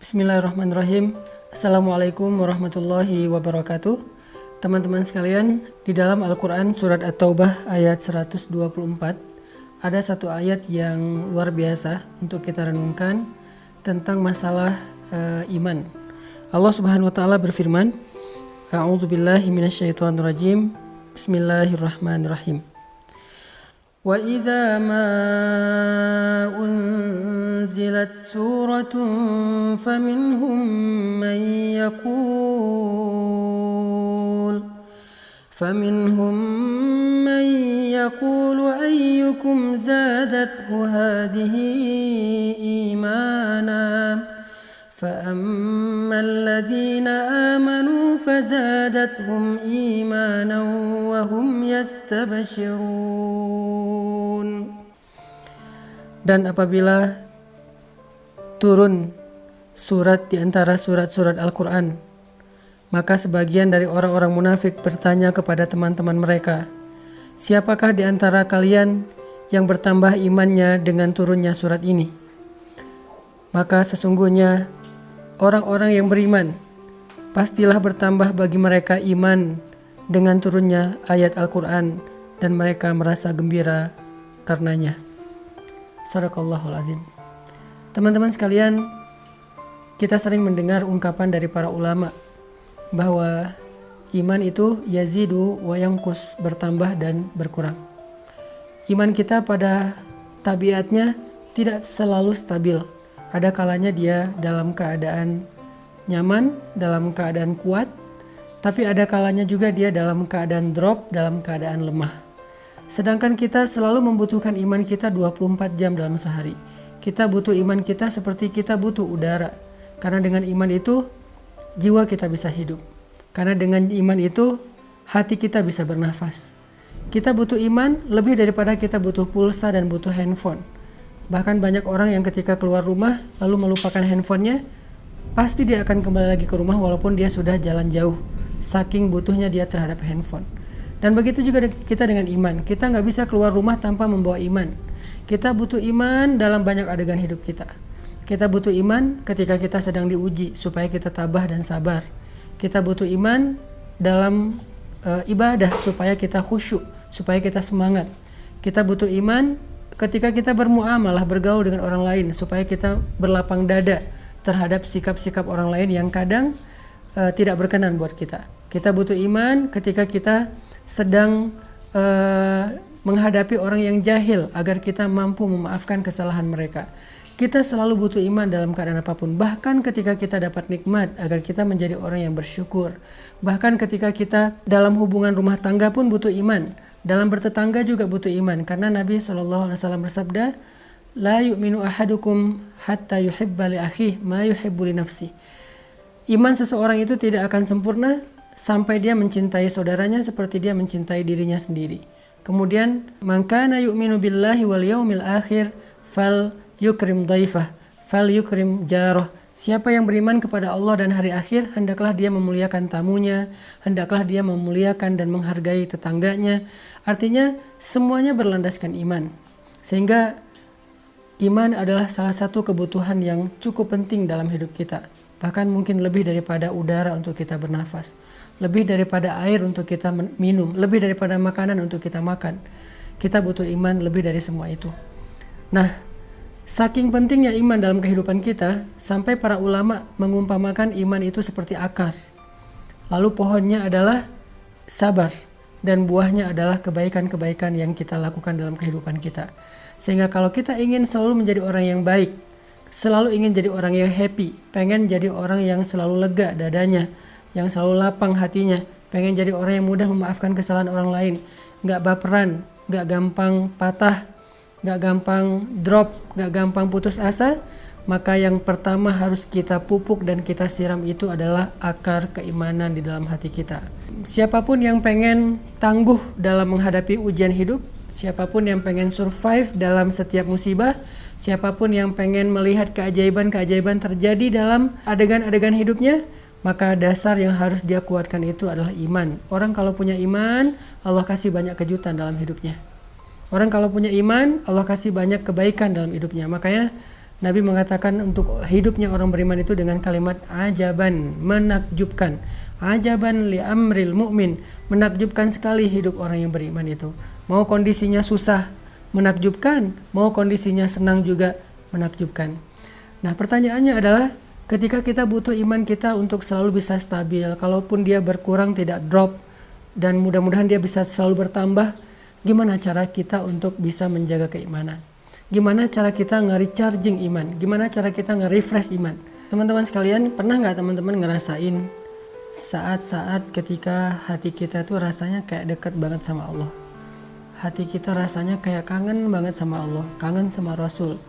Bismillahirrahmanirrahim. Assalamualaikum warahmatullahi wabarakatuh. Teman-teman sekalian, di dalam Al-Quran surat At-Taubah ayat 124 ada satu ayat yang luar biasa untuk kita renungkan tentang masalah iman. Allah Subhanahu wa taala berfirman, A'udzubillahi minasyaitonirrajim. Bismillahirrahmanirrahim. Wa idza ma unzilat suratun faminhum man yaqulu ayyukum zadathu hadhihi imana فأما الذين آمنوا فزادتهم إيمانا وهم يستبشرون. Dan apabila turun surat di antara surat-surat Al-Quran, maka sebagian dari orang-orang munafik bertanya kepada teman-teman mereka, siapakah di antara kalian yang bertambah imannya dengan turunnya surat ini? Maka sesungguhnya orang-orang yang beriman pastilah bertambah bagi mereka iman dengan turunnya ayat Al-Quran dan mereka merasa gembira karenanya. Shadaqallahul azim. Teman-teman sekalian, kita sering mendengar ungkapan dari para ulama bahwa iman itu yazidu wa yanqus, bertambah dan berkurang. Iman kita pada tabiatnya tidak selalu stabil. Ada kalanya dia dalam keadaan nyaman, dalam keadaan kuat, tapi ada kalanya juga dia dalam keadaan drop, dalam keadaan lemah. Sedangkan kita selalu membutuhkan iman kita 24 jam dalam sehari. Kita butuh iman kita seperti kita butuh udara. Karena dengan iman itu, jiwa kita bisa hidup. Karena dengan iman itu, hati kita bisa bernafas. Kita butuh iman lebih daripada kita butuh pulsa dan butuh handphone. Bahkan banyak orang yang ketika keluar rumah lalu melupakan handphonenya, pasti dia akan kembali lagi ke rumah walaupun dia sudah jalan jauh, saking butuhnya dia terhadap handphone. Dan begitu juga kita dengan iman. Kita nggak bisa keluar rumah tanpa membawa iman. Kita butuh iman dalam banyak adegan hidup kita. Kita butuh iman ketika kita sedang diuji supaya kita tabah dan sabar. Kita butuh iman dalam ibadah supaya kita khusyuk, supaya kita semangat. Kita butuh iman ketika kita bermuamalah, bergaul dengan orang lain supaya kita berlapang dada terhadap sikap-sikap orang lain yang kadang tidak berkenan buat kita. Kita butuh iman ketika kita sedang menghadapi orang yang jahil agar kita mampu memaafkan kesalahan mereka. Kita selalu butuh iman dalam keadaan apapun. Bahkan ketika kita dapat nikmat agar kita menjadi orang yang bersyukur. Bahkan ketika kita dalam hubungan rumah tangga pun butuh iman. Dalam bertetangga juga butuh iman, karena Nabi SAW bersabda, la yu'minu ahadukum hatta yuhibba li akhihi ma yuhibbu li nafsihi. Iman seseorang itu tidak akan sempurna sampai dia mencintai saudaranya seperti dia mencintai dirinya sendiri. Kemudian, man kana yu'minu billahi wal yaumil akhir fal yukrim dhaifah, fal yukrim jarah. Siapa yang beriman kepada Allah dan hari akhir, hendaklah dia memuliakan tamunya, hendaklah dia memuliakan dan menghargai tetangganya. Artinya semuanya berlandaskan iman. Sehingga iman adalah salah satu kebutuhan yang cukup penting dalam hidup kita. Bahkan mungkin lebih daripada udara untuk kita bernafas, lebih daripada air untuk kita minum, lebih daripada makanan untuk kita makan. Kita butuh iman lebih dari semua itu. Nah, saking pentingnya iman dalam kehidupan kita, sampai para ulama mengumpamakan iman itu seperti akar. Lalu pohonnya adalah sabar, dan buahnya adalah kebaikan-kebaikan yang kita lakukan dalam kehidupan kita. Sehingga kalau kita ingin selalu menjadi orang yang baik, selalu ingin jadi orang yang happy, pengen jadi orang yang selalu lega dadanya, yang selalu lapang hatinya, pengen jadi orang yang mudah memaafkan kesalahan orang lain, gak baperan, gak gampang patah, gak gampang drop, gak gampang putus asa, maka yang pertama harus kita pupuk dan kita siram itu adalah akar keimanan di dalam hati kita. Siapapun yang pengen tangguh dalam menghadapi ujian hidup, siapapun yang pengen survive dalam setiap musibah, siapapun yang pengen melihat keajaiban-keajaiban terjadi dalam adegan-adegan hidupnya, maka dasar yang harus dia kuatkan itu adalah iman. Orang kalau punya iman, Allah kasih banyak kejutan dalam hidupnya. Orang kalau punya iman, Allah kasih banyak kebaikan dalam hidupnya. Makanya Nabi mengatakan untuk hidupnya orang beriman itu dengan kalimat ajaban, menakjubkan. Ajaban li amril mu'min, menakjubkan sekali hidup orang yang beriman itu. Mau kondisinya susah, menakjubkan. Mau kondisinya senang juga, menakjubkan. Nah, pertanyaannya adalah ketika kita butuh iman kita untuk selalu bisa stabil, kalaupun dia berkurang tidak drop, dan mudah-mudahan dia bisa selalu bertambah, gimana cara kita untuk bisa menjaga keimanan? Gimana cara kita nge-recharging iman? Gimana cara kita nge-refresh iman? Teman-teman sekalian, pernah nggak teman-teman ngerasain saat-saat ketika hati kita tuh rasanya kayak dekat banget sama Allah? Hati kita rasanya kayak kangen banget sama Allah, kangen sama Rasul.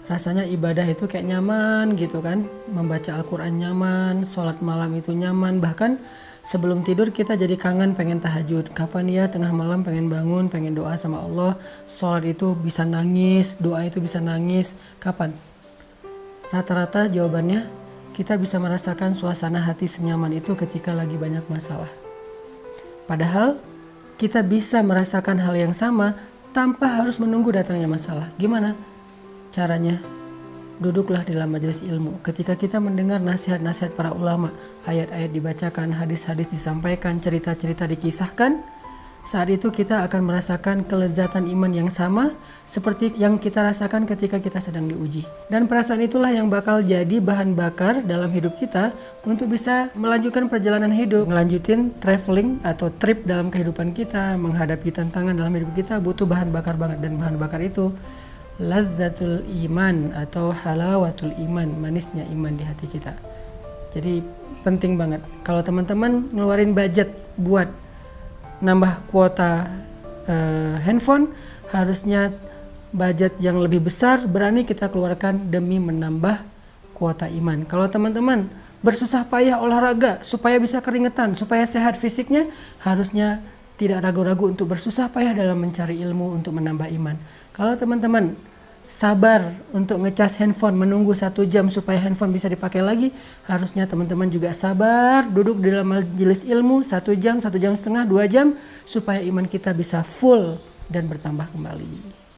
Rasanya ibadah itu kayak nyaman gitu kan. Membaca Al-Quran nyaman, sholat malam itu nyaman. Bahkan sebelum tidur kita jadi kangen pengen tahajud. Kapan ya tengah malam pengen bangun, pengen doa sama Allah. Sholat itu bisa nangis, doa itu bisa nangis. Kapan? Rata-rata jawabannya kita bisa merasakan suasana hati senyaman itu ketika lagi banyak masalah. Padahal kita bisa merasakan hal yang sama tanpa harus menunggu datangnya masalah. Gimana caranya? Duduklah dalam majelis ilmu. Ketika kita mendengar nasihat-nasihat para ulama, ayat-ayat dibacakan, hadis-hadis disampaikan, cerita-cerita dikisahkan, saat itu kita akan merasakan kelezatan iman yang sama seperti yang kita rasakan ketika kita sedang diuji. Dan perasaan itulah yang bakal jadi bahan bakar dalam hidup kita untuk bisa melanjutkan perjalanan hidup, melanjutin traveling atau trip dalam kehidupan kita, menghadapi tantangan dalam hidup kita butuh bahan bakar banget. Dan bahan bakar itu lazzatul iman atau halawatul iman, manisnya iman di hati kita. Jadi penting banget kalau teman-teman ngeluarin budget buat nambah kuota handphone, harusnya budget yang lebih besar berani kita keluarkan demi menambah kuota iman. Kalau teman-teman bersusah payah olahraga supaya bisa keringetan, supaya sehat fisiknya, harusnya tidak ragu-ragu untuk bersusah payah dalam mencari ilmu untuk menambah iman. Kalau teman-teman sabar untuk ngecas handphone, menunggu 1 jam supaya handphone bisa dipakai lagi, harusnya teman-teman juga sabar duduk di dalam majelis ilmu 1 jam, 1 jam setengah, 2 jam supaya iman kita bisa full dan bertambah kembali.